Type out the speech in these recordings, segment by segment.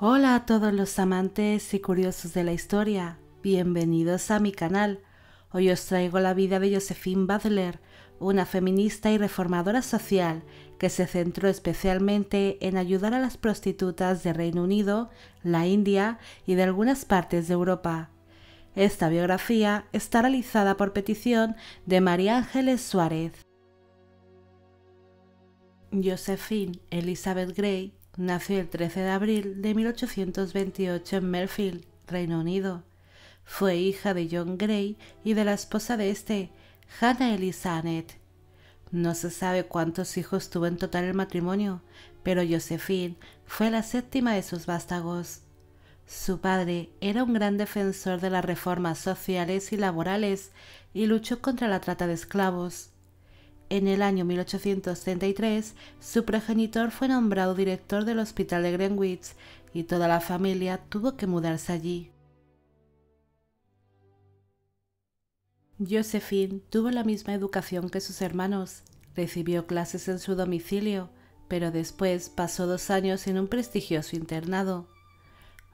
Hola a todos los amantes y curiosos de la historia, bienvenidos a mi canal. Hoy os traigo la vida de Josephine Butler, una feminista y reformadora social que se centró especialmente en ayudar a las prostitutas de Reino Unido, la India y de algunas partes de Europa. Esta biografía está realizada por petición de María Ángeles Suárez. Josephine Elizabeth Gray nació el 13 de abril de 1828 en Merfield, Reino Unido. Fue hija de John Gray y de la esposa de este, Hannah Eliza Annett. No se sabe cuántos hijos tuvo en total el matrimonio, pero Josephine fue la séptima de sus vástagos. Su padre era un gran defensor de las reformas sociales y laborales y luchó contra la trata de esclavos. En el año 1833, su progenitor fue nombrado director del Hospital de Greenwich y toda la familia tuvo que mudarse allí. Josephine tuvo la misma educación que sus hermanos, recibió clases en su domicilio, pero después pasó 2 años en un prestigioso internado.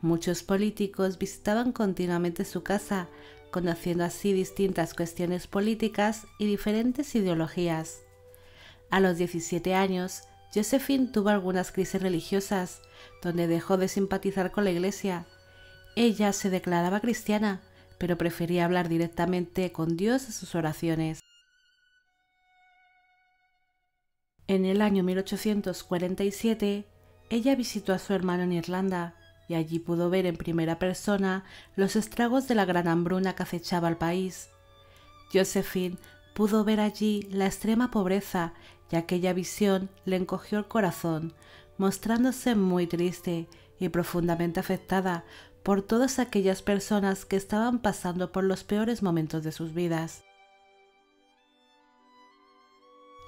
Muchos políticos visitaban continuamente su casa, conociendo así distintas cuestiones políticas y diferentes ideologías. A los 17 años, Josephine tuvo algunas crisis religiosas, donde dejó de simpatizar con la Iglesia. Ella se declaraba cristiana, pero prefería hablar directamente con Dios en sus oraciones. En el año 1847, ella visitó a su hermano en Irlanda, y allí pudo ver en primera persona los estragos de la gran hambruna que acechaba al país. Josephine pudo ver allí la extrema pobreza y aquella visión le encogió el corazón, mostrándose muy triste y profundamente afectada por todas aquellas personas que estaban pasando por los peores momentos de sus vidas.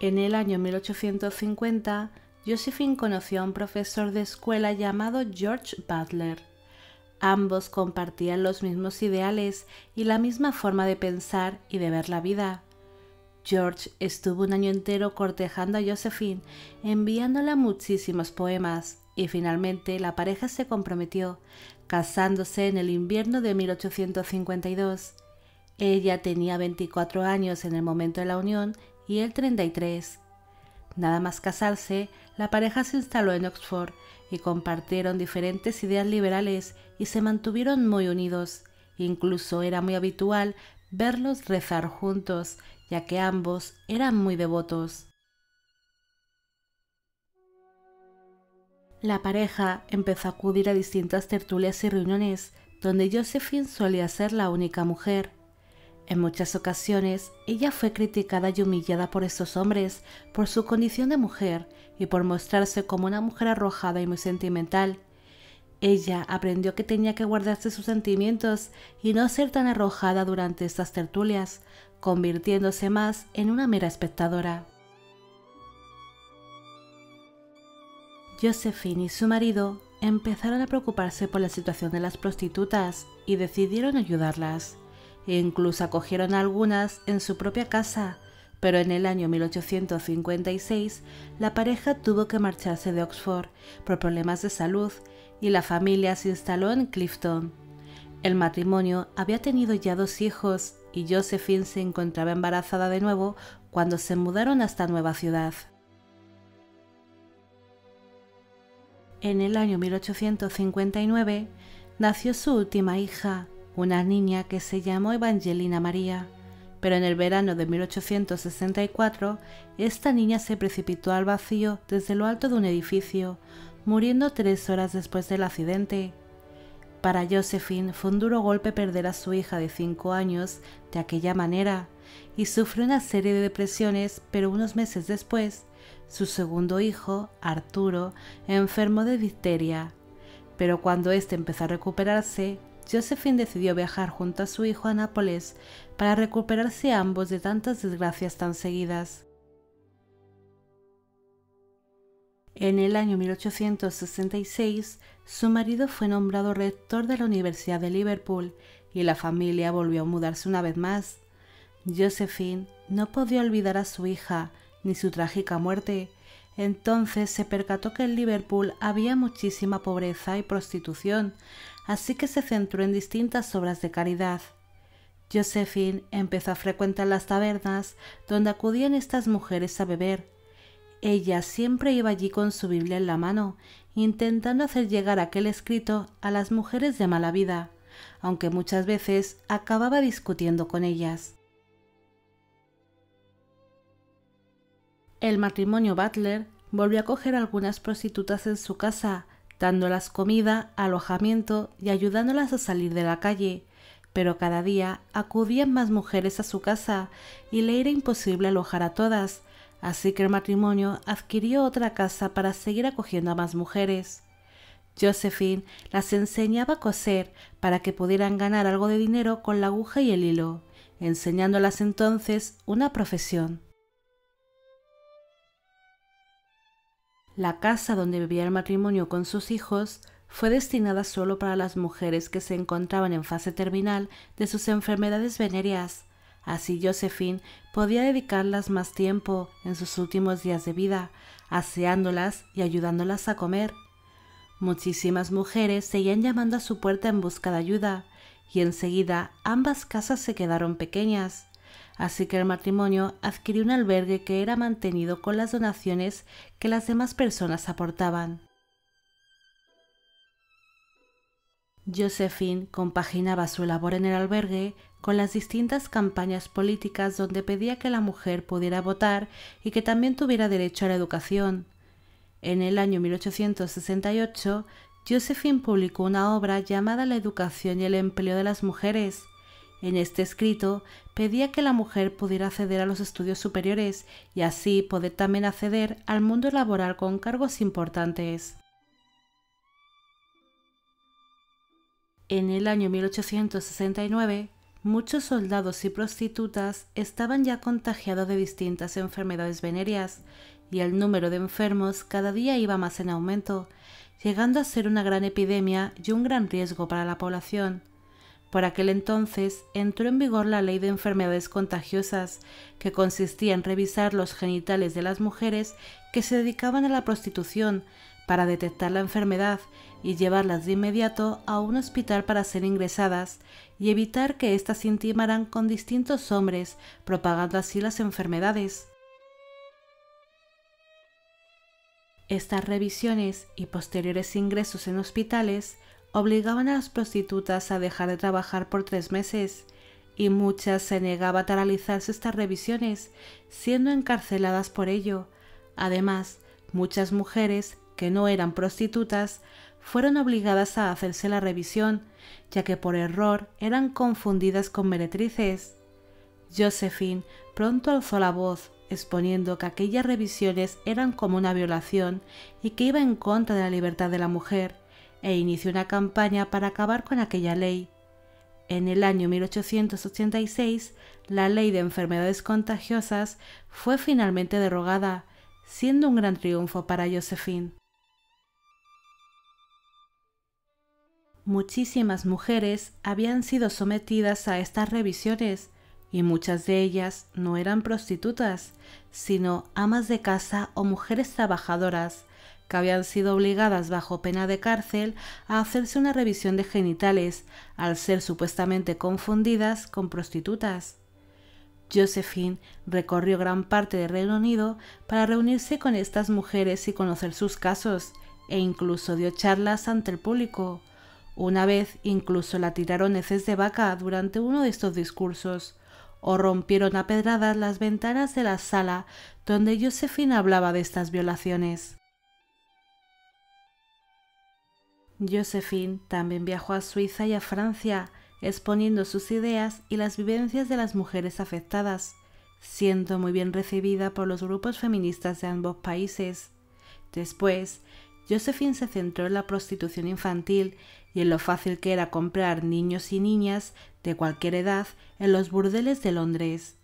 En el año 1850, Josephine conoció a un profesor de escuela llamado George Butler. Ambos compartían los mismos ideales y la misma forma de pensar y de ver la vida. George estuvo un año entero cortejando a Josephine, enviándola muchísimos poemas, y finalmente la pareja se comprometió, casándose en el invierno de 1852. Ella tenía 24 años en el momento de la unión y él 33. Nada más casarse, la pareja se instaló en Oxford y compartieron diferentes ideas liberales y se mantuvieron muy unidos. Incluso era muy habitual verlos rezar juntos, ya que ambos eran muy devotos. La pareja empezó a acudir a distintas tertulias y reuniones, donde Josephine solía ser la única mujer. En muchas ocasiones, ella fue criticada y humillada por estos hombres por su condición de mujer y por mostrarse como una mujer arrojada y muy sentimental. Ella aprendió que tenía que guardarse sus sentimientos y no ser tan arrojada durante estas tertulias, convirtiéndose más en una mera espectadora. Josephine y su marido empezaron a preocuparse por la situación de las prostitutas y decidieron ayudarlas. Incluso acogieron a algunas en su propia casa, pero en el año 1856 la pareja tuvo que marcharse de Oxford por problemas de salud y la familia se instaló en Clifton. El matrimonio había tenido ya 2 hijos y Josephine se encontraba embarazada de nuevo cuando se mudaron a esta nueva ciudad. En el año 1859 nació su última hija, una niña que se llamó Evangelina María, pero en el verano de 1864 esta niña se precipitó al vacío desde lo alto de un edificio, muriendo 3 horas después del accidente. Para Josephine fue un duro golpe perder a su hija de 5 años de aquella manera, y sufrió una serie de depresiones, pero unos meses después, su segundo hijo, Arturo, enfermó de difteria. Pero cuando éste empezó a recuperarse, Josephine decidió viajar junto a su hijo a Nápoles para recuperarse ambos de tantas desgracias tan seguidas. En el año 1866, su marido fue nombrado rector de la Universidad de Liverpool y la familia volvió a mudarse una vez más. Josephine no podía olvidar a su hija ni su trágica muerte. Entonces se percató que en Liverpool había muchísima pobreza y prostitución, así que se centró en distintas obras de caridad. Josephine empezó a frecuentar las tabernas donde acudían estas mujeres a beber. Ella siempre iba allí con su Biblia en la mano, intentando hacer llegar aquel escrito a las mujeres de mala vida, aunque muchas veces acababa discutiendo con ellas. El matrimonio Butler volvió a acoger a algunas prostitutas en su casa, dándolas comida, alojamiento y ayudándolas a salir de la calle, pero cada día acudían más mujeres a su casa y le era imposible alojar a todas, así que el matrimonio adquirió otra casa para seguir acogiendo a más mujeres. Josephine las enseñaba a coser para que pudieran ganar algo de dinero con la aguja y el hilo, enseñándolas entonces una profesión. La casa donde vivía el matrimonio con sus hijos fue destinada solo para las mujeres que se encontraban en fase terminal de sus enfermedades venéreas. Así Josephine podía dedicarlas más tiempo en sus últimos días de vida, aseándolas y ayudándolas a comer. Muchísimas mujeres seguían llamando a su puerta en busca de ayuda, y enseguida ambas casas se quedaron pequeñas. Así que el matrimonio adquirió un albergue que era mantenido con las donaciones que las demás personas aportaban. Josephine compaginaba su labor en el albergue con las distintas campañas políticas donde pedía que la mujer pudiera votar y que también tuviera derecho a la educación. En el año 1868, Josephine publicó una obra llamada La educación y el empleo de las mujeres. En este escrito pedía que la mujer pudiera acceder a los estudios superiores y así poder también acceder al mundo laboral con cargos importantes. En el año 1869, muchos soldados y prostitutas estaban ya contagiados de distintas enfermedades venéreas y el número de enfermos cada día iba más en aumento, llegando a ser una gran epidemia y un gran riesgo para la población. Por aquel entonces entró en vigor la Ley de Enfermedades Contagiosas, que consistía en revisar los genitales de las mujeres que se dedicaban a la prostitución para detectar la enfermedad y llevarlas de inmediato a un hospital para ser ingresadas y evitar que éstas se intimaran con distintos hombres, propagando así las enfermedades. Estas revisiones y posteriores ingresos en hospitales obligaban a las prostitutas a dejar de trabajar por 3 meses, y muchas se negaban a realizarse estas revisiones, siendo encarceladas por ello. Además, muchas mujeres que no eran prostitutas fueron obligadas a hacerse la revisión, ya que por error eran confundidas con meretrices. Josephine pronto alzó la voz, exponiendo que aquellas revisiones eran como una violación y que iba en contra de la libertad de la mujer, e inició una campaña para acabar con aquella ley. En el año 1886, la Ley de Enfermedades Contagiosas fue finalmente derogada, siendo un gran triunfo para Josephine. Muchísimas mujeres habían sido sometidas a estas revisiones, y muchas de ellas no eran prostitutas, sino amas de casa o mujeres trabajadoras, que habían sido obligadas bajo pena de cárcel a hacerse una revisión de genitales, al ser supuestamente confundidas con prostitutas. Josephine recorrió gran parte del Reino Unido para reunirse con estas mujeres y conocer sus casos, e incluso dio charlas ante el público. Una vez incluso la tiraron heces de vaca durante uno de estos discursos, o rompieron a pedradas las ventanas de la sala donde Josephine hablaba de estas violaciones. Josephine también viajó a Suiza y a Francia, exponiendo sus ideas y las vivencias de las mujeres afectadas, siendo muy bien recibida por los grupos feministas de ambos países. Después, Josephine se centró en la prostitución infantil y en lo fácil que era comprar niños y niñas de cualquier edad en los burdeles de Londres.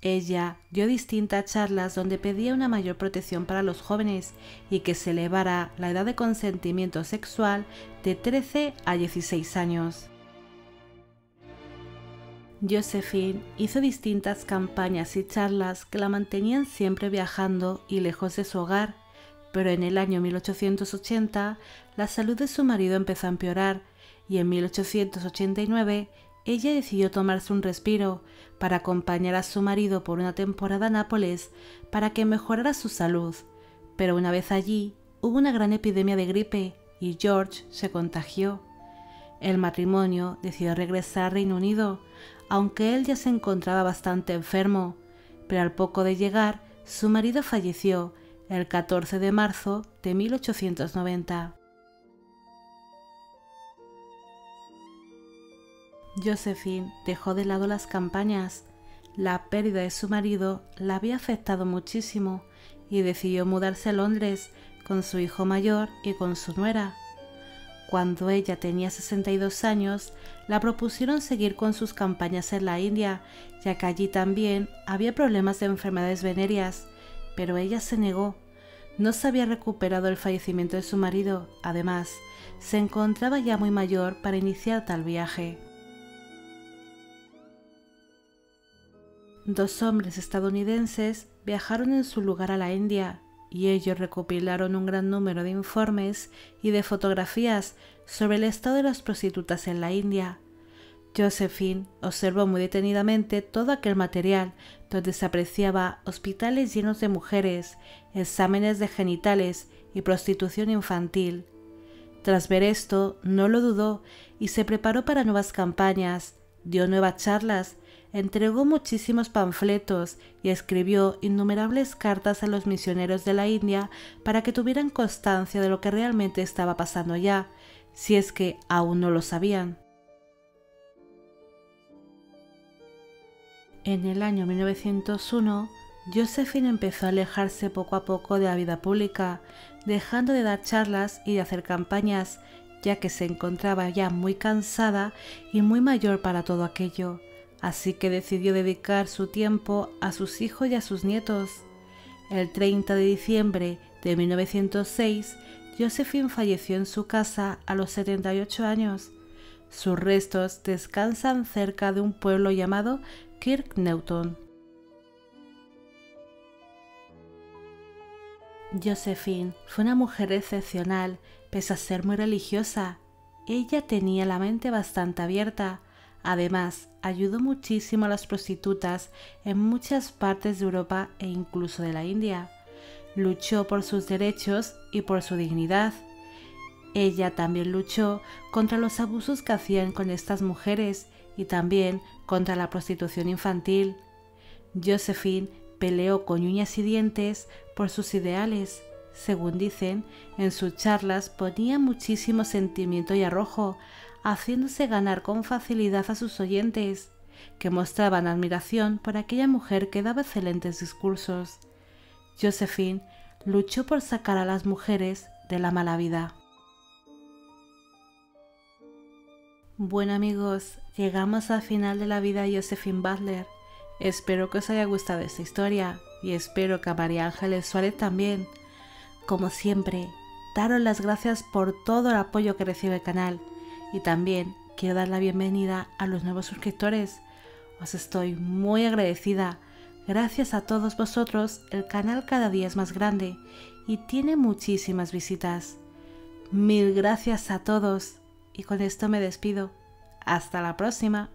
Ella dio distintas charlas donde pedía una mayor protección para los jóvenes y que se elevara la edad de consentimiento sexual de 13 a 16 años. Josephine hizo distintas campañas y charlas que la mantenían siempre viajando y lejos de su hogar, pero en el año 1880 la salud de su marido empezó a empeorar y en 1889 ella decidió tomarse un respiro para acompañar a su marido por una temporada a Nápoles para que mejorara su salud, pero una vez allí hubo una gran epidemia de gripe y George se contagió. El matrimonio decidió regresar al Reino Unido, aunque él ya se encontraba bastante enfermo, pero al poco de llegar, su marido falleció el 14 de marzo de 1890. Josephine dejó de lado las campañas. La pérdida de su marido la había afectado muchísimo y decidió mudarse a Londres con su hijo mayor y con su nuera. Cuando ella tenía 62 años, la propusieron seguir con sus campañas en la India, ya que allí también había problemas de enfermedades venéreas, pero ella se negó. No se había recuperado el fallecimiento de su marido, además, se encontraba ya muy mayor para iniciar tal viaje. Dos hombres estadounidenses viajaron en su lugar a la India y ellos recopilaron un gran número de informes y de fotografías sobre el estado de las prostitutas en la India. Josephine observó muy detenidamente todo aquel material donde se apreciaba hospitales llenos de mujeres, exámenes de genitales y prostitución infantil. Tras ver esto, no lo dudó y se preparó para nuevas campañas, dio nuevas charlas, entregó muchísimos panfletos y escribió innumerables cartas a los misioneros de la India para que tuvieran constancia de lo que realmente estaba pasando allá, si es que aún no lo sabían. En el año 1901, Josephine empezó a alejarse poco a poco de la vida pública, dejando de dar charlas y de hacer campañas, ya que se encontraba ya muy cansada y muy mayor para todo aquello. Así que decidió dedicar su tiempo a sus hijos y a sus nietos. El 30 de diciembre de 1906, Josephine falleció en su casa a los 78 años. Sus restos descansan cerca de un pueblo llamado Kirk Newton. Josephine fue una mujer excepcional, pese a ser muy religiosa. Ella tenía la mente bastante abierta. Además, ayudó muchísimo a las prostitutas en muchas partes de Europa e incluso de la India. Luchó por sus derechos y por su dignidad. Ella también luchó contra los abusos que hacían con estas mujeres y también contra la prostitución infantil. Josephine peleó con uñas y dientes por sus ideales. Según dicen, en sus charlas ponía muchísimo sentimiento y arrojo, haciéndose ganar con facilidad a sus oyentes, que mostraban admiración por aquella mujer que daba excelentes discursos. Josephine luchó por sacar a las mujeres de la mala vida. Bueno amigos, llegamos al final de la vida de Josephine Butler. Espero que os haya gustado esta historia y espero que a María Ángeles Suárez también. Como siempre, daros las gracias por todo el apoyo que recibe el canal y también quiero dar la bienvenida a los nuevos suscriptores. Os estoy muy agradecida. Gracias a todos vosotros, el canal cada día es más grande y tiene muchísimas visitas. Mil gracias a todos y con esto me despido. Hasta la próxima.